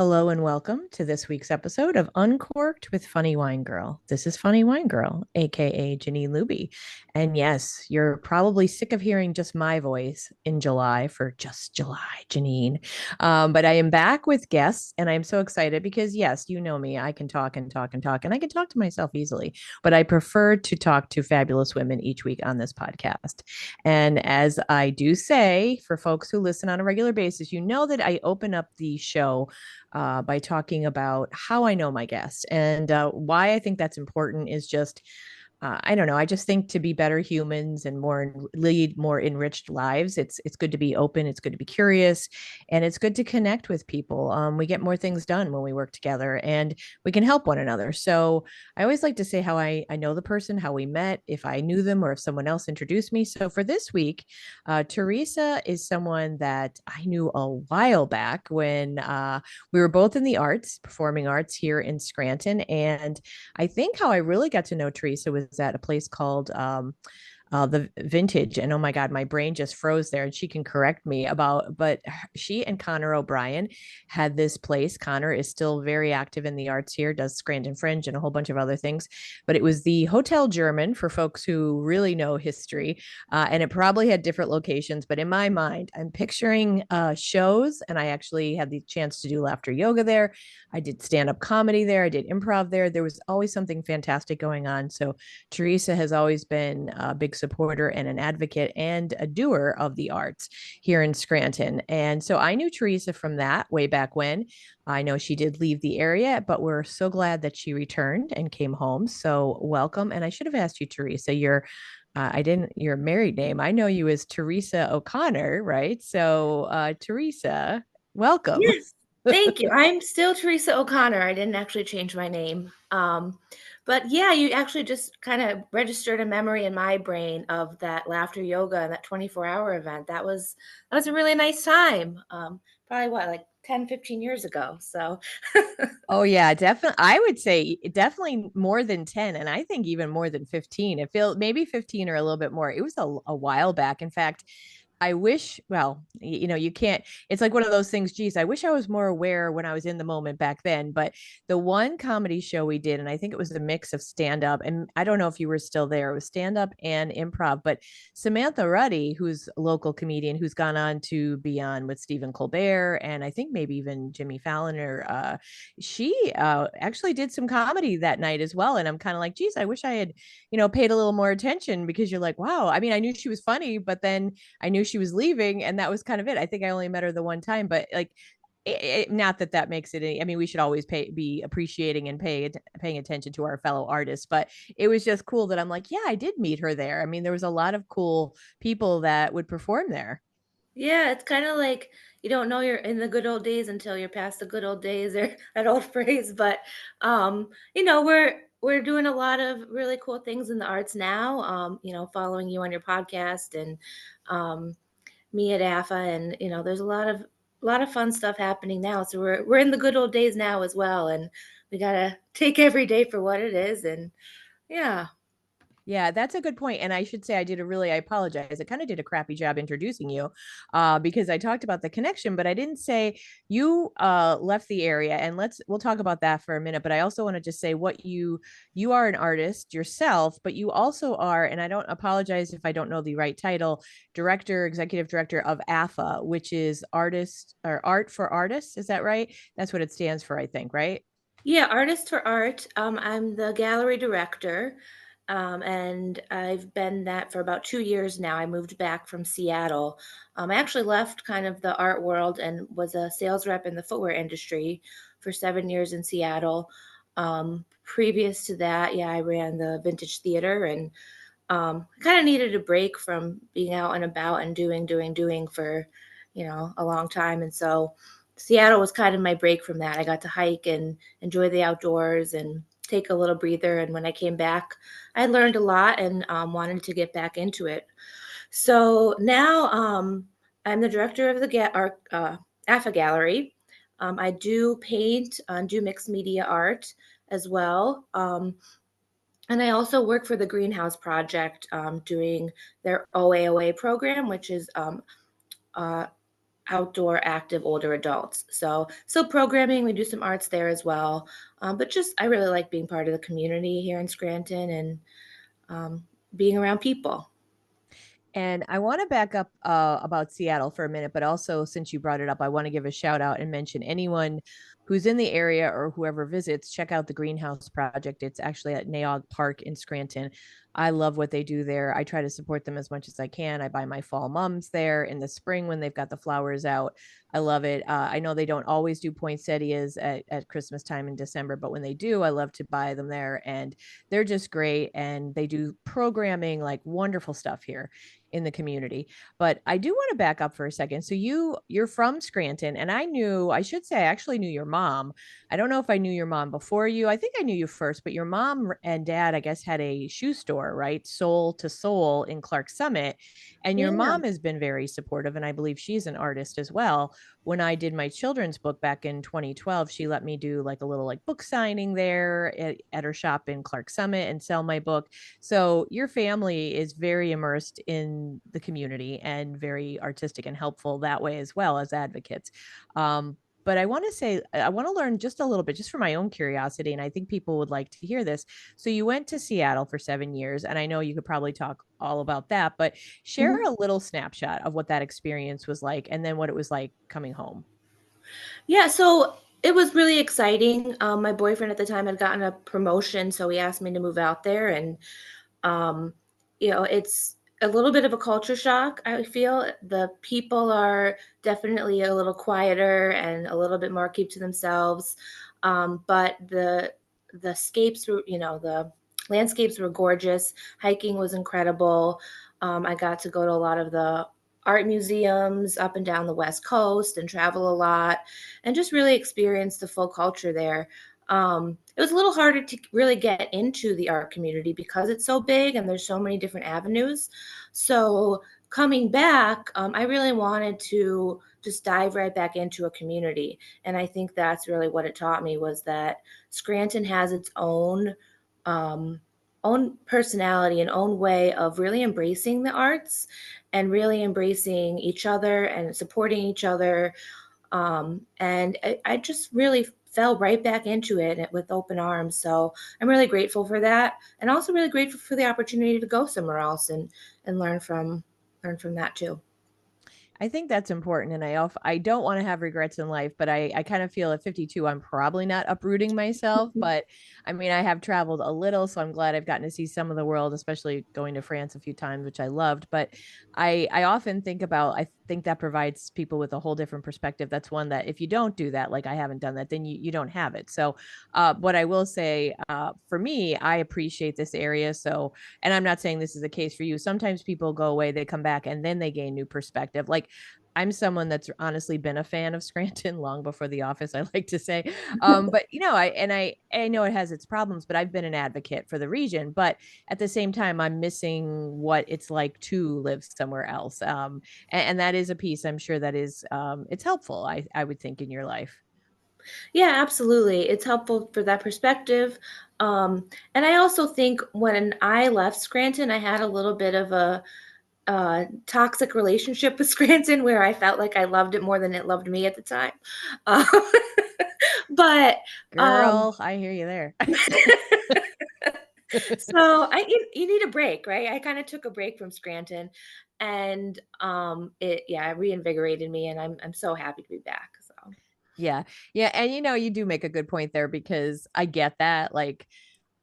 Hello and welcome to this week's episode of Uncorked with Funny Wine Girl. This is Funny Wine Girl, aka Janine Luby. And yes, you're probably sick of hearing just my voice in July for just July, Janine. But I am back with guests, and I'm so excited because, yes, you know me. I can talk and talk and talk, and I can talk to myself easily, but I prefer to talk to fabulous women each week on this podcast. And as I do say, for folks who listen on a regular basis, you know that I open up the show by talking about how I know my guests. And why I think that's important is just I don't know. I just think to be better humans and lead more enriched lives, it's good to be open. It's good to be curious, and it's good to connect with people. We get more things done when we work together, and we can help one another. So I always like to say how I know the person, how we met, if I knew them, or if someone else introduced me. So for this week, Theresa is someone that I knew a while back when we were both in the arts, performing arts here in Scranton, and I think how I really got to know Theresa was at a place called the Vintage. And oh my God, my brain just froze there. And she can correct me about, but she and Connor O'Brien had this place. Connor is still very active in the arts here, does Scranton Fringe and a whole bunch of other things. But it was the Hotel German for folks who really know history. And it probably had different locations. But in my mind, I'm picturing shows. And I actually had the chance to do laughter yoga there. I did stand up comedy there. I did improv there. There was always something fantastic going on. So Theresa has always been a big supporter and an advocate and a doer of the arts here in Scranton. And so I knew Theresa from that way back when. I know she did leave the area, but we're so glad that she returned and came home. So welcome. And I should have asked you, Theresa, I didn't, your married name. I know you as Theresa O'Connor, right? So, Theresa, welcome. Yes, thank you. I'm still Theresa O'Connor. I didn't actually change my name. But yeah, you actually just kind of registered a memory in my brain of that laughter yoga and that 24-hour event. That was a really nice time. Probably what, like 10, 15 years ago. So Oh yeah, definitely. I would say definitely more than 10, and I think even more than 15. It feels maybe 15 or a little bit more. It was a while back. In fact, I wish, well, you can't, it's like one of those things. Geez, I wish I was more aware when I was in the moment back then. But the one comedy show we did, and I think it was a mix of stand up, and I don't know if you were still there, it was stand up and improv. But Samantha Ruddy, who's a local comedian who's gone on to be on with Stephen Colbert, and I think maybe even Jimmy Fallon, or she actually did some comedy that night as well. And I'm kind of like, geez, I wish I had, paid a little more attention because you're like, wow. I mean, I knew she was funny, but then I knew she was leaving, and that was kind of it. I think I only met her the one time, but like, not that that makes it any, I mean, we should always be appreciating and paying attention to our fellow artists, but it was just cool that I'm like, yeah, I did meet her there. I mean, there was a lot of cool people that would perform there. yeah, it's kind of like you don't know you're in the good old days until you're past the good old days, or that old phrase. But we're doing a lot of really cool things in the arts now. Following you on your podcast and um, me at AFA, and there's a lot of fun stuff happening now. So we're in the good old days now as well, and we gotta take every day for what it is. And yeah. Yeah, that's a good point. And I should say I apologize. I kind of did a crappy job introducing you because I talked about the connection, but I didn't say you left the area. And we'll talk about that for a minute. But I also want to just say you are an artist yourself, but you also are, and I don't apologize if I don't know the right title, executive director of AFA, which is artist or art for artists. Is that right? That's what it stands for, I think, right? Yeah, Artist for Art. I'm the gallery director, and I've been that for about 2 years now. I moved back from Seattle. I actually left kind of the art world and was a sales rep in the footwear industry for 7 years in Seattle. Previous to that, yeah, I ran the vintage theater, and I kind of needed a break from being out and about and doing for, a long time. And so Seattle was kind of my break from that. I got to hike and enjoy the outdoors and take a little breather. And when I came back, I learned a lot and wanted to get back into it. So now I'm the director of the AFA Gallery. I do paint and do mixed media art as well. And I also work for the Greenhouse Project, doing their OAOA program, which is uh, outdoor active older adults. So still programming, we do some arts there as well. But just I really like being part of the community here in Scranton and being around people. And I want to back up about Seattle for a minute, but also since you brought it up, I want to give a shout out and mention anyone who's in the area or whoever visits, check out the Greenhouse Project. It's actually at Naog Park in Scranton. I love what they do there. I try to support them as much as I can. I buy my fall mums there in the spring when they've got the flowers out. I love it. I know they don't always do poinsettias at Christmas time in December, but when they do, I love to buy them there. And they're just great. And they do programming, like wonderful stuff here in the community. But I do want to back up for a second. So you're from Scranton, and I should say I actually knew your mom. I don't know if I knew your mom before you. I think I knew you first, but your mom and dad, I guess, had a shoe store, right? Soul to Soul in Clark Summit. And your Yeah. mom has been very supportive, and I believe she's an artist as well. When I did my children's book back in 2012, she let me do like a little like book signing there at her shop in Clark Summit and sell my book. So your family is very immersed in the community and very artistic and helpful that way as well as advocates. But I want to say, I want to learn just a little bit, just for my own curiosity. And I think people would like to hear this. So you went to Seattle for 7 years, and I know you could probably talk all about that, but share Mhm. a little snapshot of what that experience was like and then what it was like coming home. Yeah, so it was really exciting. My boyfriend at the time had gotten a promotion, so he asked me to move out there, and um, it's a little bit of a culture shock. I feel the people are definitely a little quieter and a little bit more keep to themselves, but the scapes were, the landscapes were gorgeous. Hiking was incredible. I got to go to a lot of the art museums up and down the West Coast and travel a lot and just really experience the full culture there. It was a little harder to really get into the art community because it's so big and there's so many different avenues. So coming back, I really wanted to just dive right back into a community. And I think that's really what it taught me was that Scranton has its um, own personality and own way of really embracing the arts and really embracing each other and supporting each other. And I just really fell right back into it with open arms. So I'm really grateful for that, and also really grateful for the opportunity to go somewhere else and learn from that too. I think that's important. And I don't want to have regrets in life, but I kind of feel at 52, I'm probably not uprooting myself. But I mean, I have traveled a little, so I'm glad I've gotten to see some of the world, especially going to France a few times, which I loved. But I often think about, I think that provides people with a whole different perspective. That's one that if you don't do that, like I haven't done that, then you don't have it. So what I will say for me, I appreciate this area. So, and I'm not saying this is the case for you. Sometimes people go away, they come back, and then they gain new perspective. Like I'm someone that's honestly been a fan of Scranton long before The Office, I like to say. But I know it has its problems, but I've been an advocate for the region. But at the same time, I'm missing what it's like to live somewhere else. And that is a piece I'm sure that is it's helpful, I would think, in your life. Yeah, absolutely. It's helpful for that perspective. And I also think when I left Scranton, I had a little bit of a toxic relationship with Scranton where I felt like I loved it more than it loved me at the time. Uh, but um, Girl, I hear you there. so you need a break, right? I kind of took a break from Scranton, and it yeah, it reinvigorated me, and I'm so happy to be back. So. Yeah. Yeah. And you do make a good point there because I get that. Like,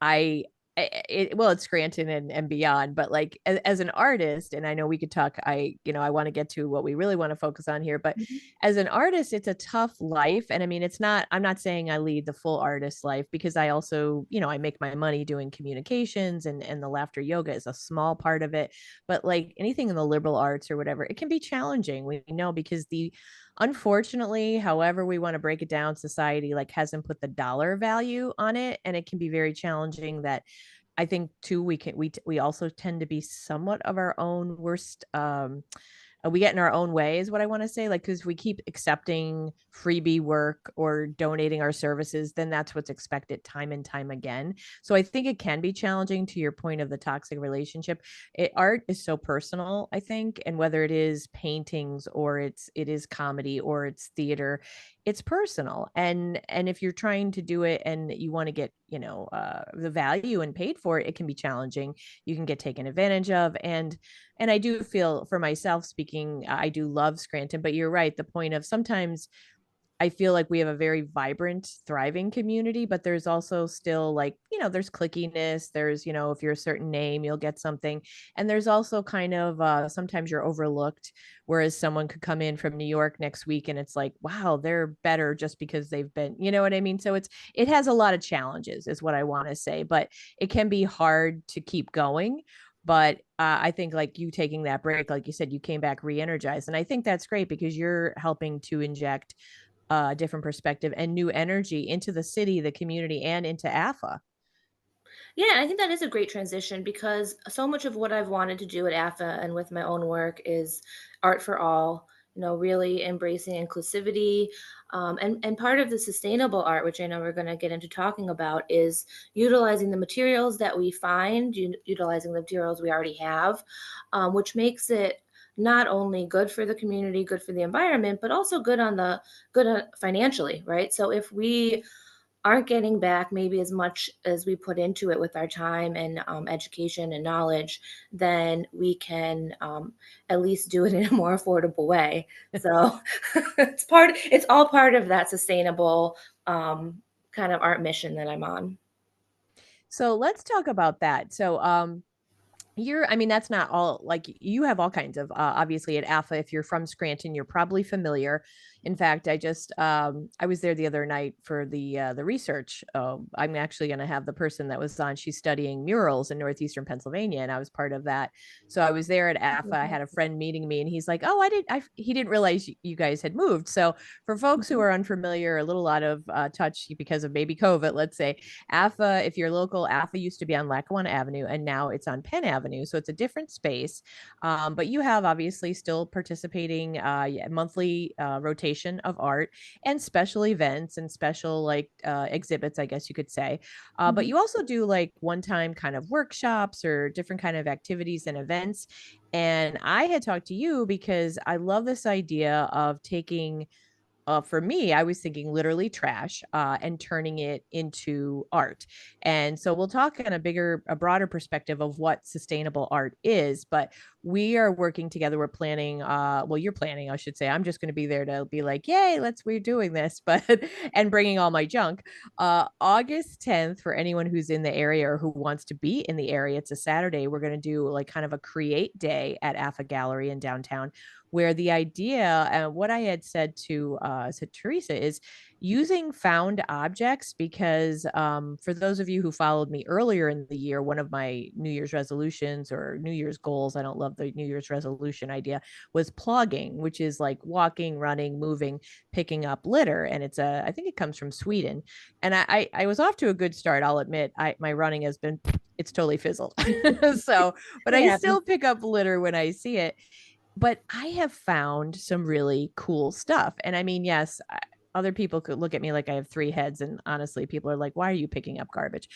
I well, it's Scranton and beyond, but like as an artist, and I know we could talk, I want to get to what we really want to focus on here, but Mhm. as an artist, it's a tough life. And I mean, I'm not saying I lead the full artist life because I also, I make my money doing communications and the laughter yoga is a small part of it. But like anything in the liberal arts or whatever, it can be challenging. We know because unfortunately, however we want to break it down, society like hasn't put the dollar value on it, and it can be very challenging. That I think too, we also tend to be somewhat of our own worst we get in our own way is what I want to say. Like, because we keep accepting freebie work or donating our services, then that's what's expected time and time again. So I think it can be challenging, to your point of the toxic relationship. Art is so personal, I think, and whether it is paintings or it is comedy or it's theater, it's personal. And if you're trying to do it and you want to get, the value and paid for it, it can be challenging. You can get taken advantage of. And I do feel, for myself speaking, I do love Scranton, but you're right. The point of, sometimes I feel like we have a very vibrant, thriving community, but there's also still, like, there's clickiness. There's, if you're a certain name, you'll get something. And there's also kind of sometimes you're overlooked, whereas someone could come in from New York next week and it's like, wow, they're better just because they've been, you know what I mean? So it has a lot of challenges, is what I want to say, but it can be hard to keep going. But I think, like, you taking that break, like you said, you came back re-energized, and I think that's great because you're helping to inject a different perspective and new energy into the city, the community, and into AFA. Yeah, I think that is a great transition because so much of what I've wanted to do at AFA and with my own work is art for all, really embracing inclusivity. And part of the sustainable art, which I know we're going to get into talking about, is utilizing the materials that we find, utilizing the materials we already have, which makes it not only good for the community, good for the environment, but also good financially, right? So if we aren't getting back maybe as much as we put into it with our time and education and knowledge, then we can at least do it in a more affordable way. So it's all part of that sustainable kind of art mission that I'm on. So let's talk about that. So I mean, that's not all, like, you have all kinds of, obviously at AFA, if you're from Scranton, you're probably familiar. In fact, I was there the other night for the research. I'm actually going to have the person that was on, she's studying murals in Northeastern Pennsylvania, and I was part of that. So I was there at AFA. I had a friend meeting me, and he's like, oh, he didn't realize you guys had moved. So for folks who Mhm. are unfamiliar, a little out of touch because of maybe COVID, let's say, AFA, if you're local, AFA used to be on Lackawanna Avenue, and now it's on Penn Avenue. So it's a different space. But you have obviously still participating, monthly rotation of art and special events and special, like, exhibits, I guess you could say. But Mhm. you also do, like, one-time kind of workshops or different kind of activities and events. And I had talked to you because I love this idea of taking, for me, I was thinking literally trash, and turning it into art. And so we'll talk on a broader perspective of what sustainable art is. But we are working together. We're planning, well, you're planning, I should say. I'm just going to be there to be like, yay, we're doing this, but, and bringing all my junk. August 10th, for anyone who's in the area or who wants to be in the area, it's a Saturday. We're going to do, like, kind of a create day at AFA Gallery in downtown, where the idea, what I had said to Theresa, is using found objects. Because for those of you who followed me earlier in the year, one of my New Year's resolutions or New Year's goals, I don't love the New Year's resolution idea, was plugging, which is like walking, running, moving, picking up litter. And I think it comes from Sweden. And I was off to a good start, I'll admit. My running has been, it's totally fizzled. So, but It I happens. still pick up litter when I see it. But I have found some really cool stuff. And I mean, yes, other people could look at me like I have three heads. And honestly, people are like, why are you picking up garbage?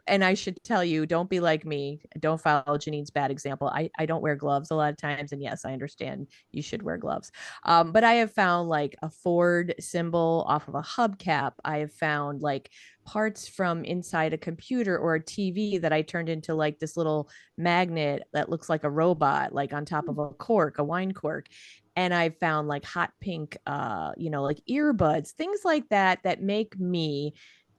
And I should tell you, don't be like me. Don't follow Janine's bad example. I don't wear gloves a lot of times. And yes, I understand you should wear gloves. But I have found, like, a Ford symbol off of a hubcap. I have found, like, parts from inside a computer or a TV that I turned into, like, this little magnet that looks like a robot, like on top of a cork, a wine cork. And I found, like, hot pink, like earbuds, things like that, that make me,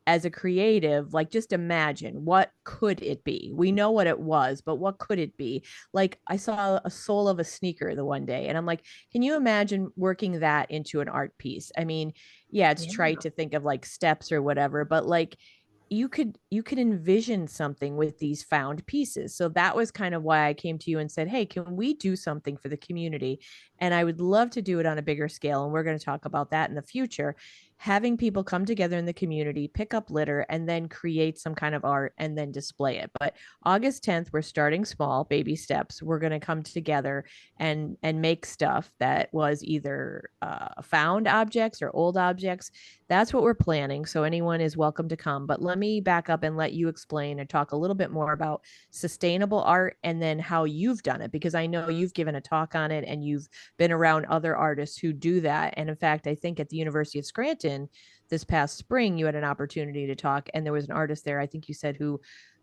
as a creative, like, just imagine, what could it be? We know what it was, but what could it be? Like, I saw a sole of a sneaker the one day, and I'm like, can you imagine working that into an art piece? I mean, yeah, it's trite Yeah. to think of, like, steps or whatever, but, like, you could envision something with these found pieces. So that was kind of why I came to you and said, hey, can we do something for the community? And I would love to do it on a bigger scale, and we're going to talk about that in the future. having people come together in the community, pick up litter, and then create some kind of art and then display it. But August 10th, we're starting small, baby steps. We're going to come together and make stuff that was either found objects or old objects. That's what we're planning. So anyone is welcome to come. But let me back up and let you explain and talk a little bit more about sustainable art and then how you've done it, because I know you've given a talk on it and you've been around other artists who do that. And in fact, I think at the University of Scranton this past spring, you had an opportunity to talk, and there was an artist there, I think you said, who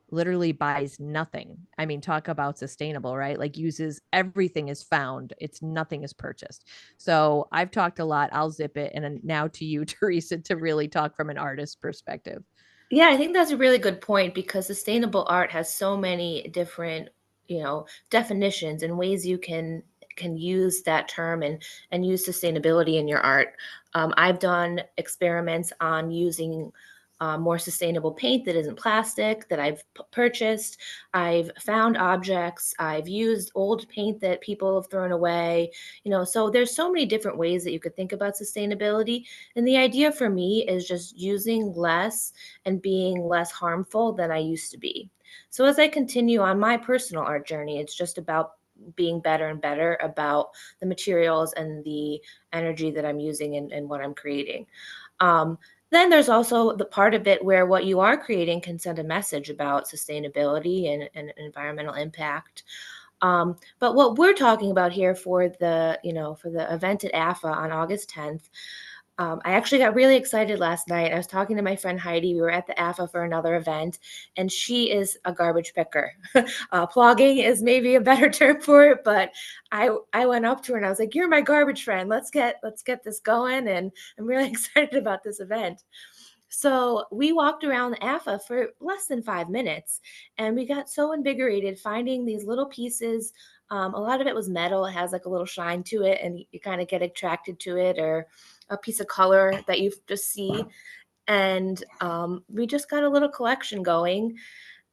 literally buys nothing. I mean, talk about sustainable, right? Like uses everything is found, it's nothing is purchased. So I've talked a lot. I'll zip it. And now to you, Theresa, to really talk from an artist perspective. Yeah, I think that's a really good point because sustainable art has so many different, definitions and ways you can use that term and use sustainability in your art. I've done experiments on using more sustainable paint that isn't plastic that I've purchased. I've found objects. I've used old paint that people have thrown away. So there's so many different ways that you could think about sustainability. And the idea for me is just using less and being less harmful than I used to be. So as I continue on my personal art journey, it's just about being better and better about the materials and the energy that I'm using in what I'm creating. Um, then there's also the part of it where what you are creating can send a message about sustainability and environmental impact. But what we're talking about here for the event at AFA on August 10th, I actually got really excited last night. I was talking to my friend Heidi. We were at the AFA for another event, and she is a garbage picker. Plogging is maybe a better term for it, but I went up to her and I was like, "You're my garbage friend. Let's get this going." And I'm really excited about this event. So we walked around the AFA for less than 5 minutes, and we got so invigorated finding these little pieces. A lot of it was metal; it has like a little shine to it, and you kind of get attracted to it, or a piece of color that you just see. And we just got a little collection going.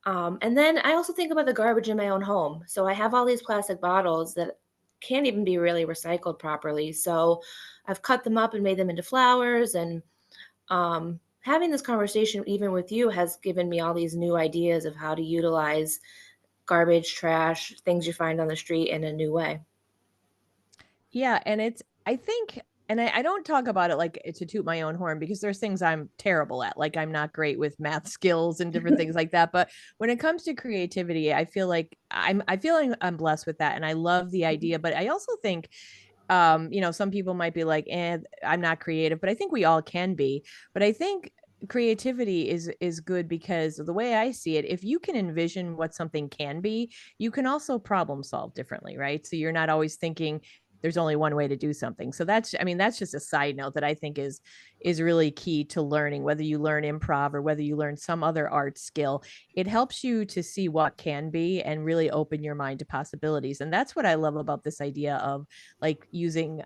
And then I also think about the garbage in my own home. So I have all these plastic bottles that can't even be really recycled properly. So I've cut them up and made them into flowers. And having this conversation, even with you, has given me all these new ideas of how to utilize garbage, trash, things you find on the street in a new way. Yeah, and it's I think and I don't talk about it like to toot my own horn because there's things I'm terrible at. Like I'm not great with math skills and different things like that. But when it comes to creativity, I feel like I feel like I'm blessed with that. And I love the idea. But I also think some people might be like, I'm not creative, but I think we all can be. But I think creativity is good because the way I see it, if you can envision what something can be, you can also problem solve differently, right? So you're not always thinking there's only one way to do something. So that's just a side note that I think is really key to learning, whether you learn improv or whether you learn some other art skill. It helps you to see what can be and really open your mind to possibilities. And that's what I love about this idea of like using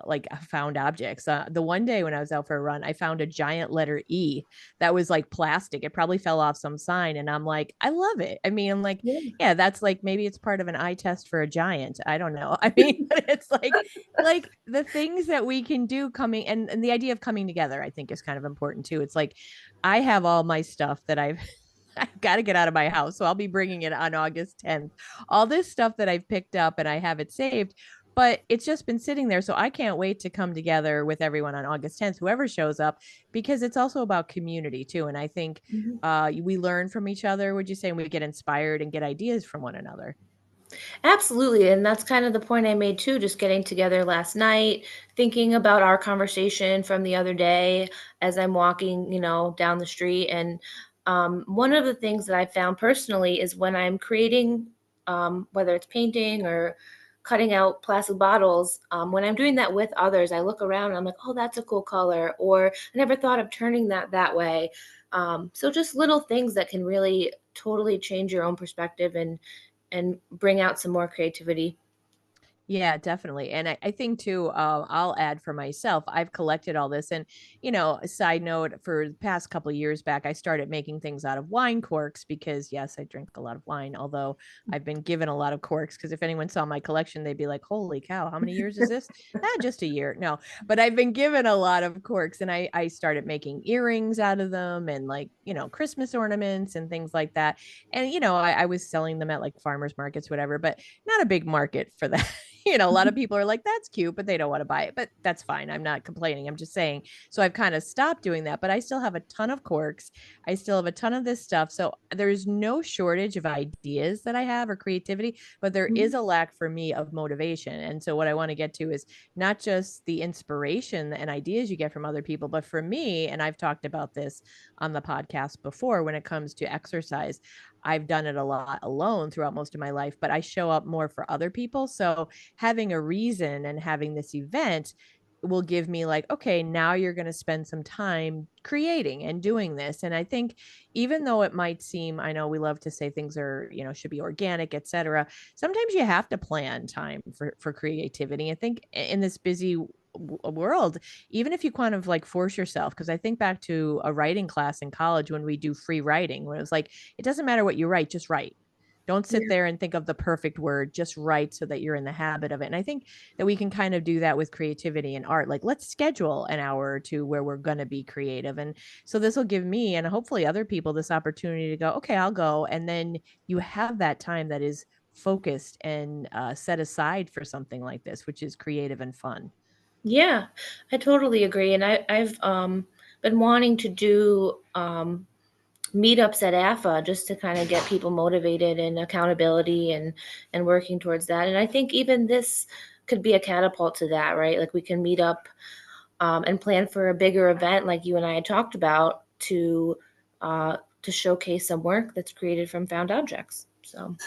like found objects. The one day when I was out for a run, I found a giant letter E that was like plastic. It probably fell off some sign, and I'm like, I love it. I mean, I'm like, Yeah. yeah, that's like maybe it's part of an eye test for a giant. I don't know. I mean, but it's like the things that we can do coming and the idea of coming together, I think is kind of important too. It's like I have all my stuff that I've got to get out of my house. So I'll be bringing it on August 10th. All this stuff that I've picked up and I have it saved, but it's just been sitting there. So I can't wait to come together with everyone on August 10th, whoever shows up, because it's also about community too. And I think Mhm. we learn from each other, would you say, and we get inspired and get ideas from one another. Absolutely. And that's kind of the point I made too, just getting together last night, thinking about our conversation from the other day as I'm walking, down the street. And one of the things that I found personally is when I'm creating, whether it's painting or cutting out plastic bottles, when I'm doing that with others, I look around and I'm like, oh, that's a cool color. Or I never thought of turning that way. So just little things that can really totally change your own perspective and bring out some more creativity. Yeah, definitely. And I think too, I'll add for myself, I've collected all this. And, a side note, for the past couple of years back, I started making things out of wine corks because, yes, I drink a lot of wine, although I've been given a lot of corks. Because if anyone saw my collection, they'd be like, holy cow, how many years is this? Just a year. No, but I've been given a lot of corks, and I started making earrings out of them, and like, Christmas ornaments and things like that. And, I was selling them at like farmers markets, whatever, but not a big market for that. A lot of people are like, that's cute, but they don't want to buy it. But that's fine. I'm not complaining. I'm just saying. So I've kind of stopped doing that, but I still have a ton of corks. I still have a ton of this stuff. So there's no shortage of ideas that I have or creativity, but there is Mhm. a lack for me of motivation. And so what I want to get to is not just the inspiration and ideas you get from other people, but for me, and I've talked about this on the podcast before, when it comes to exercise, I've done it a lot alone throughout most of my life, but I show up more for other people. So having a reason and having this event will give me like, okay, now you're going to spend some time creating and doing this. And I think even though it might seem, I know we love to say things are, should be organic, etc., sometimes you have to plan time for creativity. I think in this busy world, even if you kind of like force yourself, because I think back to a writing class in college when we do free writing, where it was like, it doesn't matter what you write, just write. Don't sit Yeah. there and think of the perfect word, just write so that you're in the habit of it. And I think that we can kind of do that with creativity and art. Like, let's schedule an hour or two where we're going to be creative. And so this will give me and hopefully other people this opportunity to go, okay, I'll go. And then you have that time that is focused and set aside for something like this, which is creative and fun. Yeah, I totally agree. And I've been wanting to do meetups at AFA just to kind of get people motivated and accountability and working towards that. And I think even this could be a catapult to that, right? Like we can meet up and plan for a bigger event, like you and I had talked about, to showcase some work that's created from found objects. So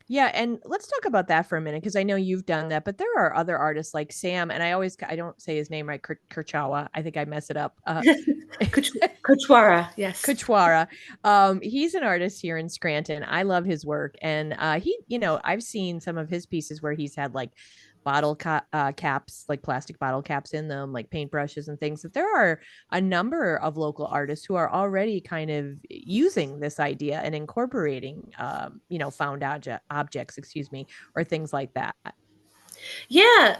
Yeah, and let's talk about that for a minute because I know you've done that, but there are other artists like Sam, and I don't say his name right, Kurchawa. I think I mess it up. Kuchwara, yes. Kuchwara. He's an artist here in Scranton. I love his work, and I've seen some of his pieces where he's had like caps, like plastic bottle caps in them, like paintbrushes and things. That there are a number of local artists who are already kind of using this idea and incorporating, found objects, excuse me, or things like that. Yeah,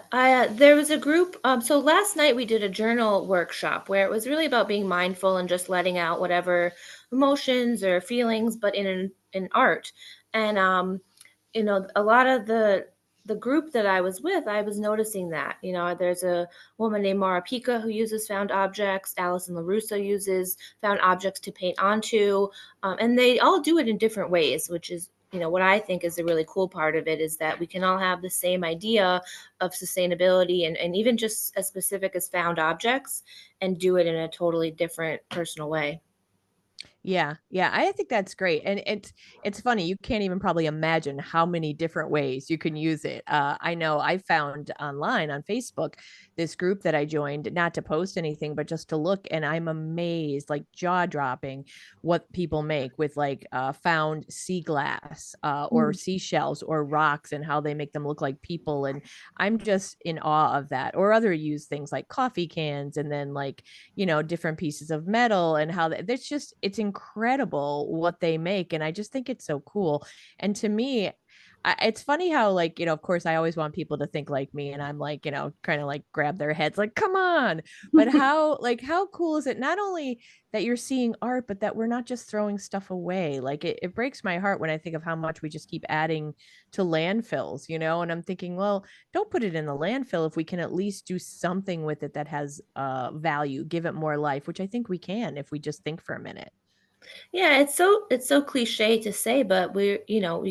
there was a group. So last night we did a journal workshop where it was really about being mindful and just letting out whatever emotions or feelings, but in art. And a lot of the group that I was with, I was noticing that. There's a woman named Mara Pika who uses found objects. Alison LaRusso uses found objects to paint onto, and they all do it in different ways, which is what I think is the really cool part of it is that we can all have the same idea of sustainability and even just as specific as found objects and do it in a totally different personal way. Yeah, yeah, I think that's great, and it's funny. You can't even probably imagine how many different ways you can use it. I know I found online on Facebook this group that I joined, not to post anything, but just to look, and I'm amazed, like jaw dropping, what people make with like found sea glass or Mm. seashells or rocks, and how they make them look like people, and I'm just in awe of that. Or other used things like coffee cans, and then like different pieces of metal and how that's just it's incredible what they make. And I just think it's so cool. And to me, it's funny how like of course I always want people to think like me, and I'm like kind of like grab their heads like come on. But how cool is it not only that you're seeing art, but that we're not just throwing stuff away. Like it breaks my heart when I think of how much we just keep adding to landfills, and I'm thinking, well, don't put it in the landfill if we can at least do something with it that has value, give it more life, which I think we can if we just think for a minute. Yeah, it's so cliche to say, but we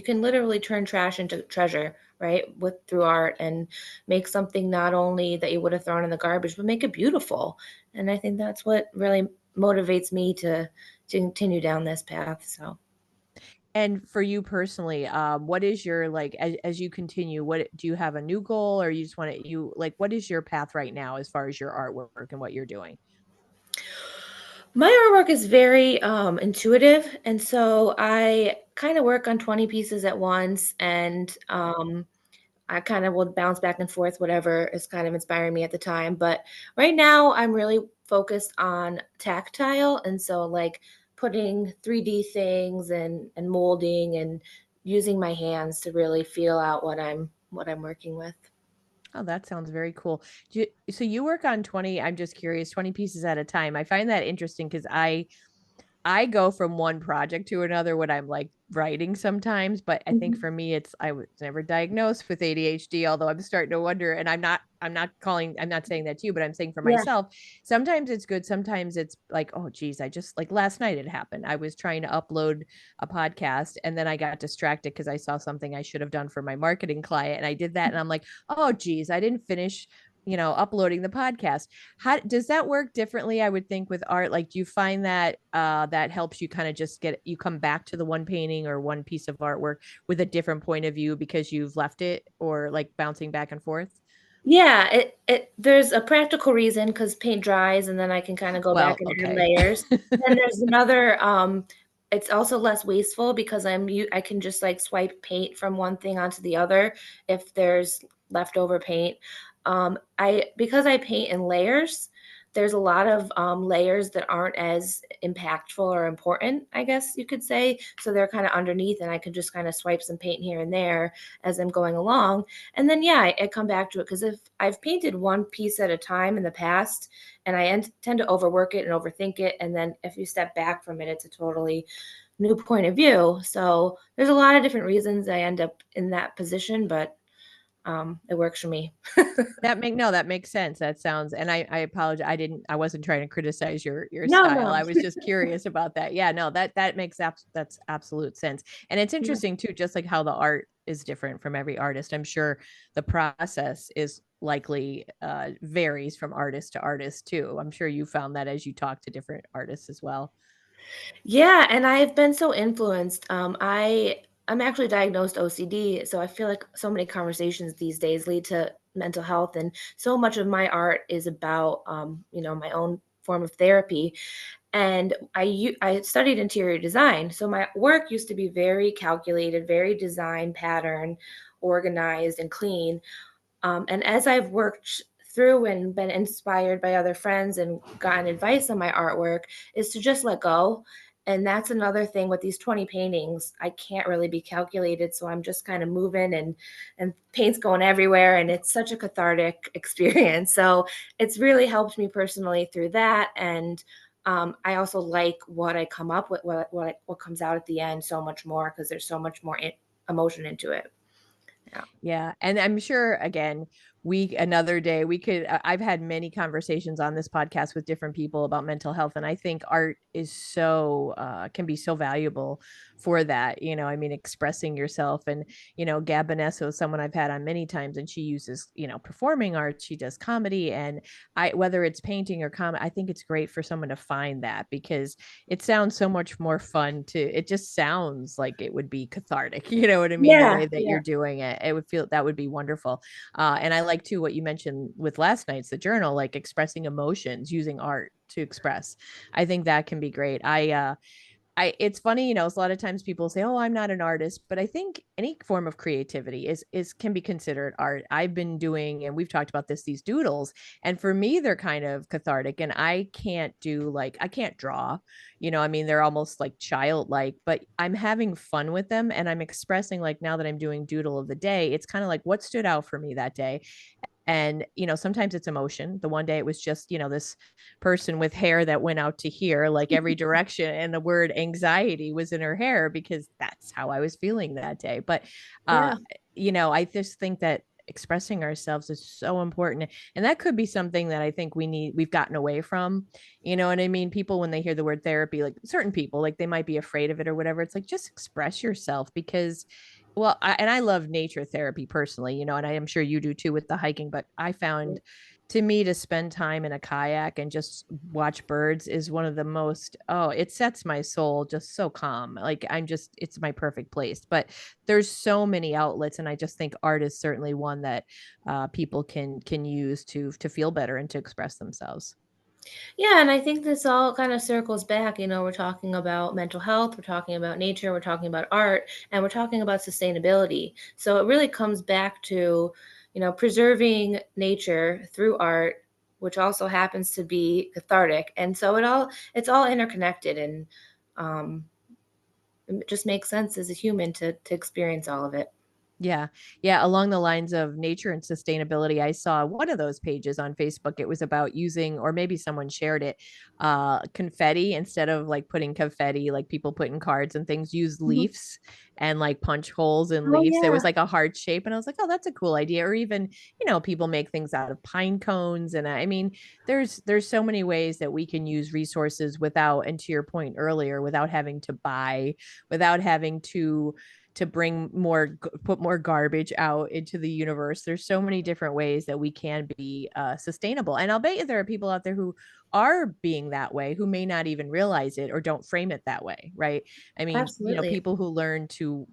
can literally turn trash into treasure, right? With through art and make something not only that you would have thrown in the garbage, but make it beautiful. And I think that's what really motivates me to continue down this path. So And for you personally, what is your like as you continue, what do you have a new goal, or you just want to you like what is your path right now as far as your artwork and what you're doing? my artwork is very intuitive, and so I kind of work on 20 pieces at once, and I kind of will bounce back and forth, whatever is kind of inspiring me at the time. But right now, I'm really focused on tactile. And so, like, putting 3D things and molding and using my hands to really feel out what I'm working with. Oh, that sounds very cool. So you work on 20, I'm just curious, 20 pieces at a time. I find that interesting because I go from one project to another when I'm like writing sometimes, but I think Mhm. for me it's I was never diagnosed with ADHD, although I'm starting to wonder, and I'm not saying that to you, but I'm saying for Yeah. myself, sometimes it's good, sometimes it's like, oh geez, I just like last night it happened. I was trying to upload a podcast and then I got distracted because I saw something I should have done for my marketing client and I did that and I'm like, oh geez, I didn't finish uploading the podcast. How does that work differently? I would think with art, like, do you find that that helps you kind of just get you come back to the one painting or one piece of artwork with a different point of view because you've left it, or like bouncing back and forth? Yeah, it there's a practical reason because paint dries and then I can kind of go back Well, and add okay. layers. Then there's another, it's also less wasteful because I can just like swipe paint from one thing onto the other if there's leftover paint. I because I paint in layers, there's a lot of layers that aren't as impactful or important, I guess you could say. So they're kind of underneath, and I can just kind of swipe some paint here and there as I'm going along. And then, yeah, I come back to it because if I've painted one piece at a time in the past, and tend to overwork it and overthink it, and then if you step back from it, it's a totally new point of view. So there's a lot of different reasons I end up in that position, but it works for me. That makes sense. That sounds, and I apologize. I wasn't trying to criticize your No, style. no. I was just curious about that. Yeah, no, that makes that's absolute sense. And it's Yeah. interesting too, just like how the art is different from every artist. I'm sure the process is likely varies from artist to artist too. I'm sure you found that as you talk to different artists as well. Yeah, and I've been so influenced. I'm actually diagnosed OCD, so I feel like so many conversations these days lead to mental health, and so much of my art is about my own form of therapy. And I studied interior design, so my work used to be very calculated, very design pattern, organized and clean. And as I've worked through and been inspired by other friends and gotten advice on my artwork, is to just let go. And that's another thing with these 20 paintings. I can't really be calculated. So I'm just kind of moving and paint's going everywhere. And it's such a cathartic experience. So it's really helped me personally through that. And I also like what I come up with, what comes out at the end so much more because there's so much more emotion into it. Yeah. Yeah. And I'm sure, again, another day, I've had many conversations on this podcast with different people about mental health. And I think art is can be so valuable for that. I mean, expressing yourself. And, Gab Bonesso is someone I've had on many times, and she uses, performing arts, she does comedy. And whether it's painting or comedy, I think it's great for someone to find that because it sounds so much more fun it just sounds like it would be cathartic. You know what I mean? The Yeah. way that Yeah. you're doing it, it would feel that would be wonderful. And I like too what you mentioned with last night's the journal, like expressing emotions using art to express. I think that can be great. It's funny, a lot of times people say, "Oh, I'm not an artist," but I think any form of creativity is can be considered art. I've been doing, and we've talked about this, these doodles, and for me, they're kind of cathartic. And I can't draw, I mean, they're almost like childlike, but I'm having fun with them, and I'm expressing like now that I'm doing doodle of the day, it's kind of like what stood out for me that day. And sometimes it's emotion. The one day it was just this person with hair that went out to here like every direction, and the word anxiety was in her hair because that's how I was feeling that day. But uh Yeah. I just think that expressing ourselves is so important, and that could be something that I think we've gotten away from. You know what I mean? People, when they hear the word therapy, like certain people, like they might be afraid of it or whatever. It's like, just express yourself because, well, I love nature therapy personally, and I am sure you do too with the hiking, but I found, to me, to spend time in a kayak and just watch birds is one of the most, oh, it sets my soul just so calm. Like it's my perfect place. But there's so many outlets, and I just think art is certainly one that people can use to feel better and to express themselves. Yeah, and I think this all kind of circles back. We're talking about mental health, we're talking about nature, we're talking about art, and we're talking about sustainability. So it really comes back to, preserving nature through art, which also happens to be cathartic. And so it's all interconnected, and um, it just makes sense as a human to experience all of it. Yeah. Yeah. Along the lines of nature and sustainability, I saw one of those pages on Facebook. It was about using, or maybe someone shared it, confetti instead of like putting confetti, like people put in cards and things, use Mhm. leaves and like punch holes in Oh leaves. There was yeah, like a heart shape. And I was like, oh, that's a cool idea. Or even, people make things out of pine cones. And I mean, there's so many ways that we can use resources without, and to your point earlier, without having to buy, without having to bring more, put more garbage out into the universe. There's so many different ways that we can be sustainable, and I'll bet you there are people out there who are being that way, who may not even realize it or don't frame it that way, right? I mean, absolutely. people who learn to,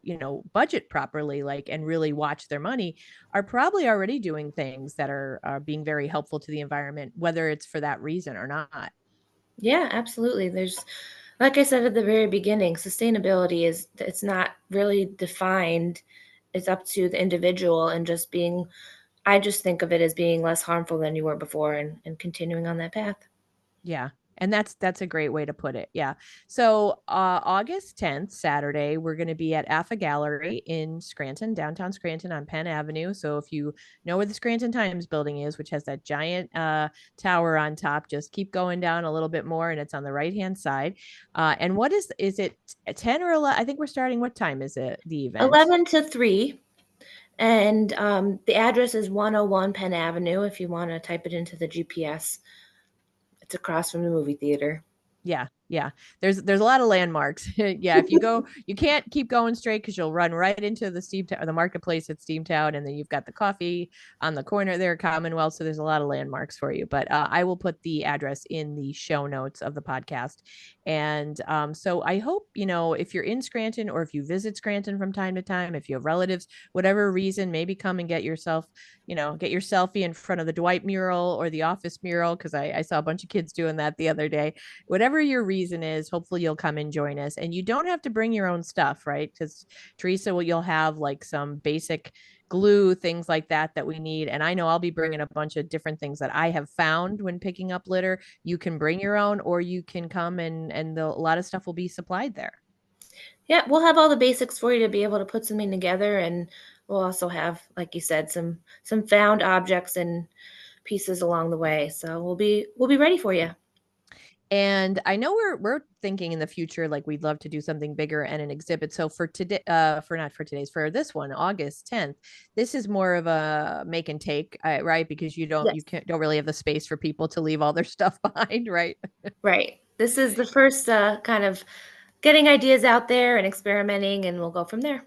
budget properly, like, and really watch their money, are probably already doing things that are being very helpful to the environment, whether it's for that reason or not. Yeah, absolutely. Like I said at the very beginning, sustainability it's not really defined. It's up to the individual and just being, I just think of it as being less harmful than you were before and continuing on that path. Yeah. And that's a great way to put it. Yeah. So August 10th, Saturday, we're going to be at AFA Gallery in Scranton, downtown Scranton on Penn Avenue. So if you know where the Scranton Times building is, which has that giant tower on top, just keep going down a little bit more and it's on the right-hand side. And what is it 10 or 11? I think we're starting. What time is it, the event? 11 to 3. And the address is 101 Penn Avenue if you want to type it into the GPS. It's across from the movie theater. Yeah, yeah. There's a lot of landmarks. Yeah, if you go, you can't keep going straight because you'll run right into the the marketplace at Steamtown, and then you've got the coffee on the corner there, Commonwealth. So there's a lot of landmarks for you. But I will put the address in the show notes of the podcast. And so I hope, if you're in Scranton or if you visit Scranton from time to time, if you have relatives, whatever reason, maybe come and get yourself, get your selfie in front of the Dwight mural or the Office mural, because I saw a bunch of kids doing that the other day. Whatever your reason is, hopefully you'll come and join us. And you don't have to bring your own stuff, right? Because Theresa, you'll have like some basic glue, things like that we need. And I know I'll be bringing a bunch of different things that I have found when picking up litter. You can bring your own, or you can come and a lot of stuff will be supplied there. Yeah, we'll have all the basics for you to be able to put something together, and we'll also have, like you said, some found objects and pieces along the way. So we'll be ready for you. And I know we're thinking in the future, like we'd love to do something bigger and an exhibit. So for today, for not for today's, for this one, August 10th, this is more of a make and take, right? Because you Yes. don't really have the space for people to leave all their stuff behind, right? Right. This is the first kind of getting ideas out there and experimenting, and we'll go from there.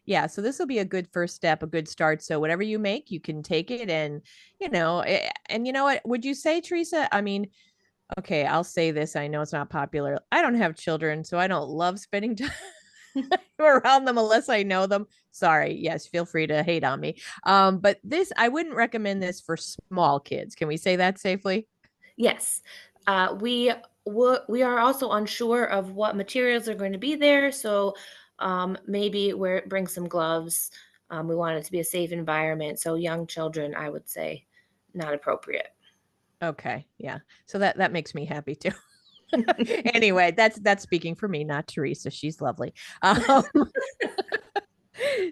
Yeah, so this will be a good first step, a good start. So whatever you make, you can take it, and and you know what? Would you say, Theresa? I mean, okay, I'll say this. I know it's not popular. I don't have children, so I don't love spending time around them unless I know them. Sorry. Yes, feel free to hate on me. But this, I wouldn't recommend this for small kids. Can we say that safely? Yes. We are also unsure of what materials are going to be there, so maybe bring some gloves. We want it to be a safe environment, so young children, I would say, not appropriate. Okay. Yeah. So that makes me happy too. Anyway, that's speaking for me, not Theresa. She's lovely.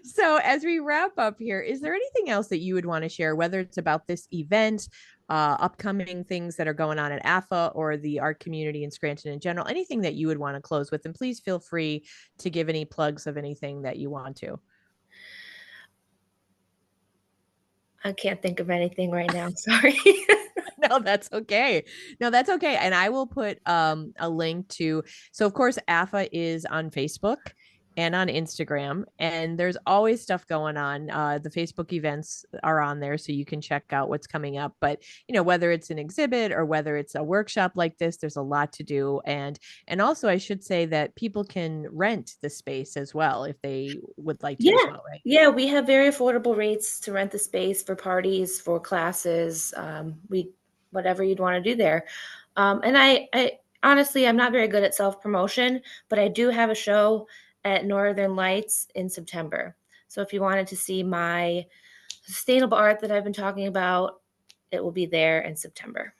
So as we wrap up here, is there anything else that you would want to share, whether it's about this event, upcoming things that are going on at AFA or the art community in Scranton in general, anything that you would want to close with? And please feel free to give any plugs of anything that you want to. I can't think of anything right now. Sorry. No, that's okay. No, that's okay. And I will put a link to, so of course AFA is on Facebook and on Instagram, and there's always stuff going on. The Facebook events are on there so you can check out what's coming up. But whether it's an exhibit or whether it's a workshop like this, there's a lot to do. And also I should say that people can rent the space as well if they would like to as Yeah. well, right? Yeah, we have very affordable rates to rent the space for parties, for classes. We whatever you'd want to do there. And I honestly, I'm not very good at self promotion, but I do have a show at Northern Lights in September. So if you wanted to see my sustainable art that I've been talking about, it will be there in September.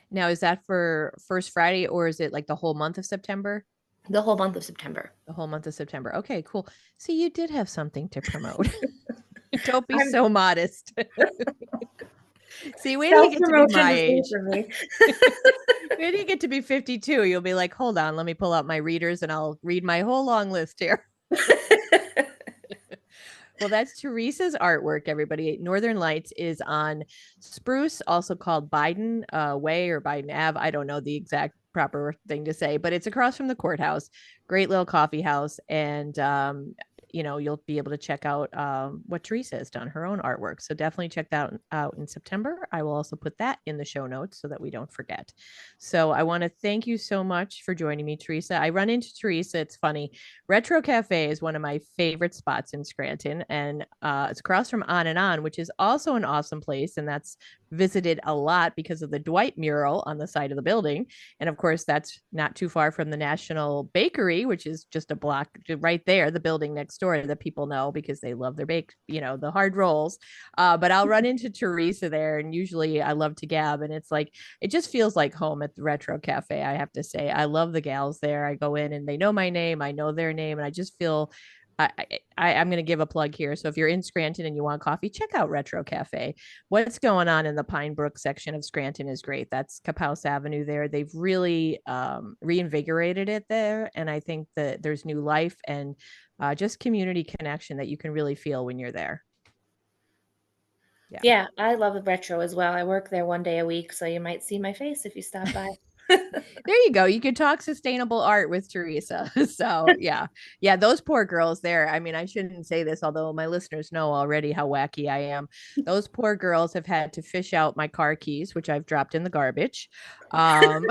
Now, is that for First Friday or is it like the whole month of September? The whole month of September. The whole month of September. Okay, cool. See, you did have something to promote. Don't be I'm so modest. See, wait till you self get to be promotion my is new age. for me. Wait till you get to be 52. You'll be like, hold on, let me pull out my readers and I'll read my whole long list here. Well, that's Theresa's artwork, everybody. Northern Lights is on Spruce, also called Biden Way or Biden Ave. I don't know the exact proper thing to say, but it's across from the courthouse. Great little coffee house. And, you'll be able to check out what Theresa has done, her own artwork. So definitely check that out in September. I will also put that in the show notes so that we don't forget. So I want to thank you so much for joining me, Theresa. I run into Theresa. It's funny. Retro Cafe is one of my favorite spots in Scranton, and it's across from On and On, which is also an awesome place, and that's visited a lot because of the Dwight mural on the side of the building. And of course, that's not too far from the National Bakery, which is just a block right there, the building next door that people know because they love their the hard rolls. But I'll run into Theresa there, and usually I love to gab, and it's like it just feels like home at the Retro Cafe. I have to say, I love the gals there. I go in and they know my name, I know their name, and I just feel I'm going to give a plug here. So if you're in Scranton and you want coffee, check out Retro Cafe. What's going on in the Pine Brook section of Scranton is great. That's Courthouse Avenue there. They've really reinvigorated it there. And I think that there's new life and just community connection that you can really feel when you're there. Yeah. Yeah, I love the retro as well. I work there 1 day a week, so you might see my face if you stop by. There you go. You could talk sustainable art with Theresa. So yeah. Yeah, those poor girls there. I mean, I shouldn't say this, although my listeners know already how wacky I am. Those poor girls have had to fish out my car keys, which I've dropped in the garbage. Um,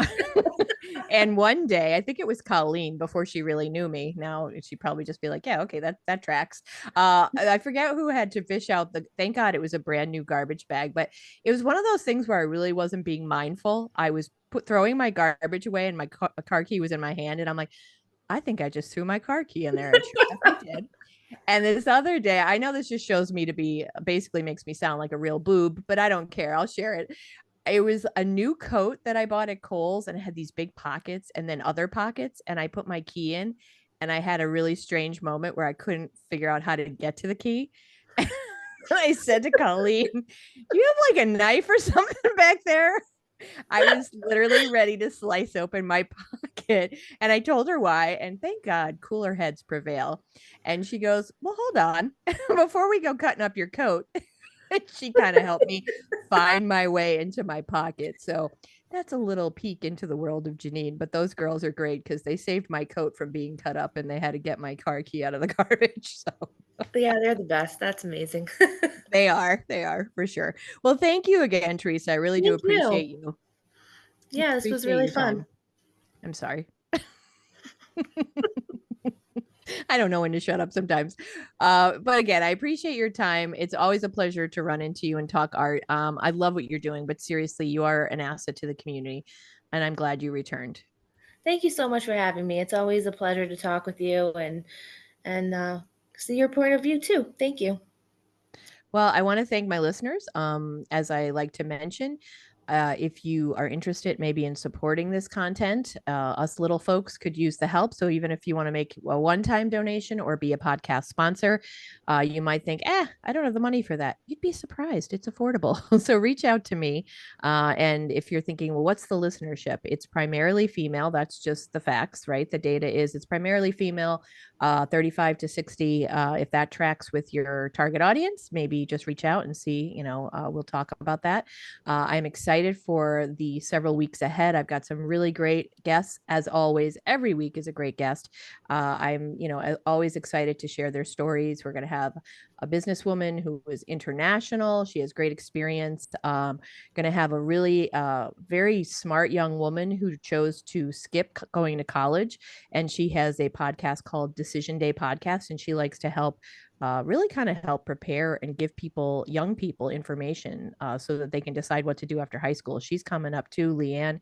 and one day, I think it was Colleen before she really knew me. Now she'd probably just be like, yeah, okay, that tracks. I forget who had to fish out thank God it was a brand new garbage bag, but it was one of those things where I really wasn't being mindful. I was throwing my garbage away and my car key was in my hand. And I'm like, I think I just threw my car key in there. And sure enough, I did. And this other day, I know this just shows me to be basically makes me sound like a real boob, but I don't care. I'll share it. It was a new coat that I bought at Kohl's and it had these big pockets and then other pockets. And I put my key in and I had a really strange moment where I couldn't figure out how to get to the key. I said to Colleen, do you have like a knife or something back there? I was literally ready to slice open my pocket. And I told her why. And thank God, cooler heads prevail. And she goes, well, hold on. Before we go cutting up your coat, she kind of helped me find my way into my pocket. So that's a little peek into the world of Janine. But those girls are great because they saved my coat from being cut up and they had to get my car key out of the garbage. So Yeah, they're the best. That's amazing. they are for sure. Well, thank you again, Theresa. I really do Thank you. appreciate you. Yeah, this was Appreciate really your fun. time. I'm sorry. I don't know when to shut up sometimes. But again, I appreciate your time. It's always a pleasure to run into you and talk art. I love what you're doing, but seriously, you are an asset to the community, and I'm glad you returned. Thank you so much for having me. It's always a pleasure to talk with you and see your point of view too. Thank you. Well, I want to thank my listeners. As I like to mention, if you are interested maybe in supporting this content, us little folks could use the help. So even if you want to make a one-time donation or be a podcast sponsor, you might think, I don't have the money for that. You'd be surprised. It's affordable. So reach out to me. And if you're thinking, well, what's the listenership? It's primarily female. That's just the facts, right? The data is it's primarily female, 35 to 60. If that tracks with your target audience, maybe just reach out and see, we'll talk about that. I'm excited for the several weeks ahead. I've got some really great guests, as always. Every week is a great guest. I'm, always excited to share their stories. We're going to have a businesswoman who is international. She has great experience. Going to have a really very smart young woman who chose to skip going to college, and she has a podcast called Decision Day Podcast, and she likes to help really kind of help prepare and give people, young people, information so that they can decide what to do after high school. She's coming up too, Leanne,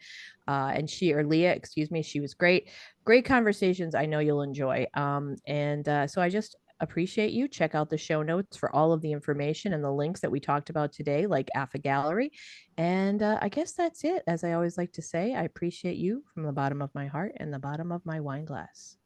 or Leah, excuse me. She was great, great conversations. I know you'll enjoy. And so I just appreciate you. Check out the show notes for all of the information and the links that we talked about today, like AFA Gallery. And I guess that's it. As I always like to say, I appreciate you from the bottom of my heart and the bottom of my wine glass.